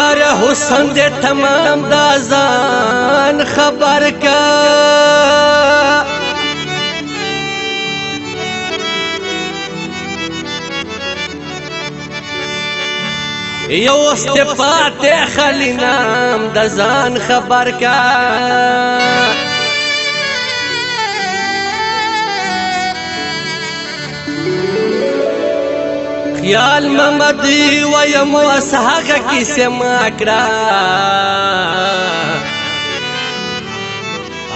یار حسن دے تمام دازان خبر کا یو استفات خلی نام دازان خبر کا خیال ممدی ویمو اسحاقا کسی ماکرا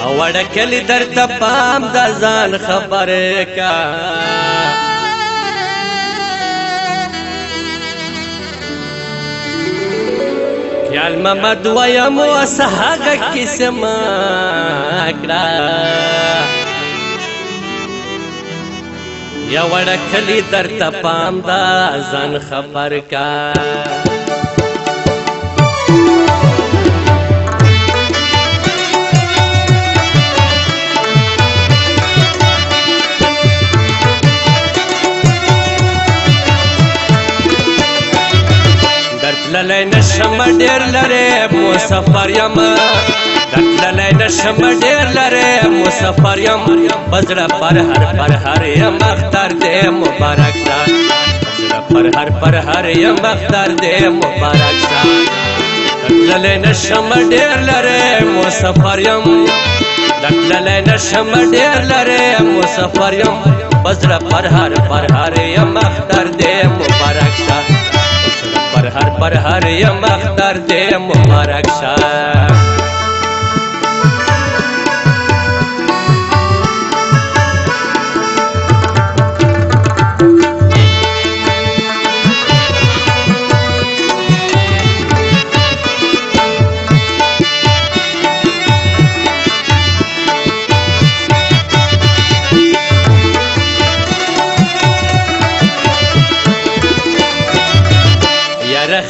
اوڑکلی در تپام دازان خبر کا خیال ممد ویمو اسحاقا کسی ماکرا یا وڑکلی در تپام دازان خبر کا درتللی نشم دیر لرے مسافر یم درتللی نشم دیر لرے مسافر یم بزر پر هر یم اختر دے مبارک شا بزر پر هر یم اختر دے مبارک شا درتللی نشم دیر لرے مسافر یم درتللی نشم دیر لرے مسافر یم بزر پر هر یم اختر دے مبارک شا پر هر یم اختر دے مبارک شا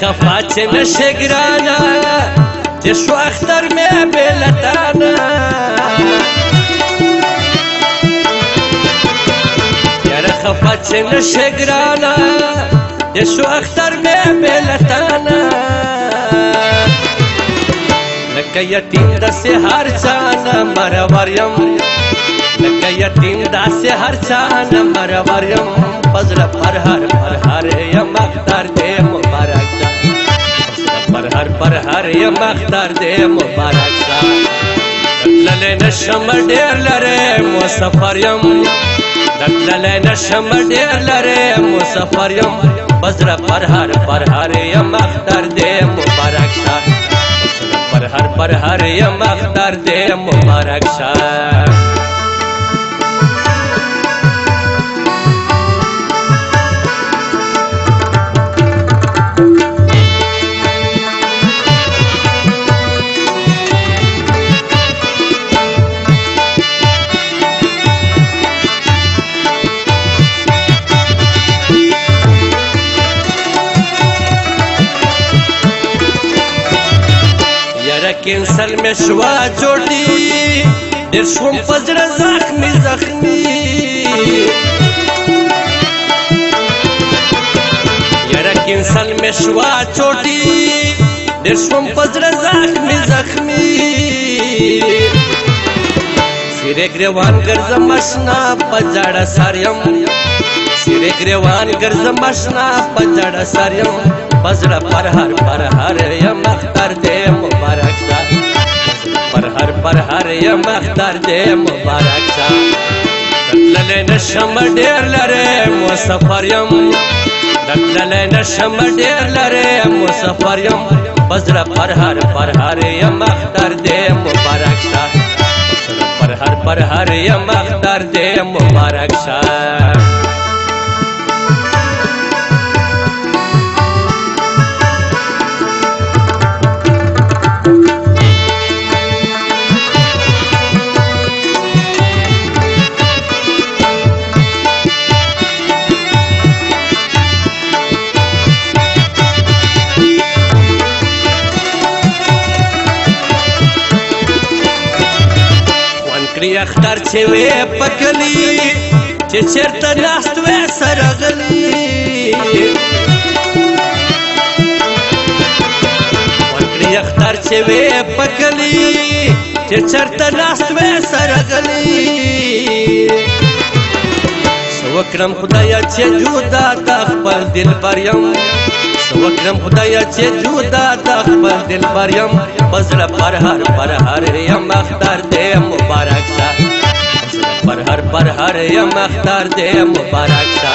خفا چه نشه گرانا چشو اختر میں بیلتانا یار خفا چه نشه گرانا چشو اختر میں بیلتانا لکه یتیم دسے ہر چانا مروریم لکه یتیم دسے ہر چانا مروریم فضل پر ہر یم اختر دے مبارک پر هر یم اختر دے مبارک شا درتللی نشم دیر لرے مسافر یم درتللی نشم دیر لرے مسافر یم بزر پر هر یم اختر دے مبارک شا پر هر یم اختر دے مبارک شا کینسل میں شوا جوڑی دیر شوم پزر زخمی یارا کینسل میں شوا چوٹی دیر شوم پزر زخمی سیرے گریوان گرزم اشنا پجاڑا ساریم سیرے گریوان گرزم اشنا پجاڑا ساریم بزر پر ہر یم اختر دے مبارک شا پر هر یم اختر دے مبارک شا درتللی نشم دیر لرے مسافر یم درتللی نشم دیر لرے مسافر یم بزر پر هر یم اختر دے مبارک شا پر هر یم اختر دے مبارک شا اختر چې وې پکلی چې چرته ناست وې سره غلی شوی پکلی چې چرته ناست وې سرغلی سوکرم خدایا چې جدا د خپل دل بریم سوکرم خدایا چې جدا د خپل دل بریم بزړه پر هر یم اختر دې مبارک شه پر هر یم اختر دې مبارک شه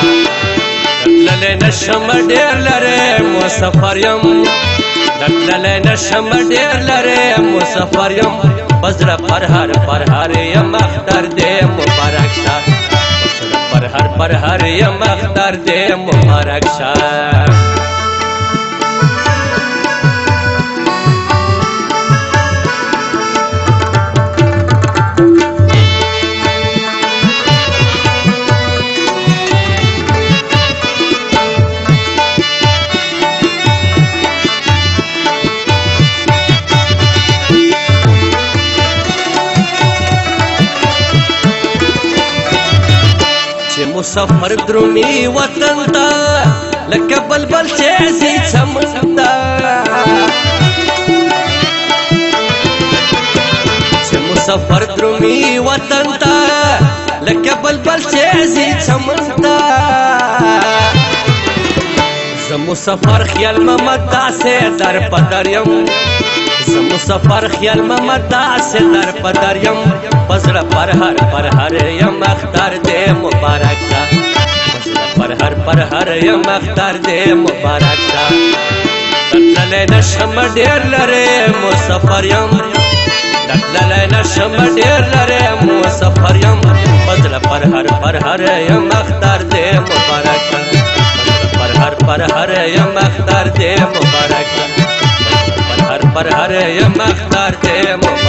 للی نشم ډیر لرې مسافر یم للی نشم ډیر لرې مسافر یم بزړه پر هر یم اختر دې مبارک شه پر هر یم اختر دې مبارک شه مسافر درومي وطن ته لکه بلبل چې ځي چمن ته چې مسافر درومي وطن ته لکه بلبل چې ځي چمن ته زه مسافر خیال ممتا سے در پدر یم زه مسافر خیال ممتا سے در پدر یم بزړه پر هر یم اختر دې مبارک شه پر هر یم اختر دې مبارک شه تللی نشم ډیر لرې مسافر یم تللی نشم ډیر لرې مسافر یم بزړه پر هر یم اختر دې مبارک شه پر هر یم اختر دې مبارک شه پر هر یم اختر دې مبارک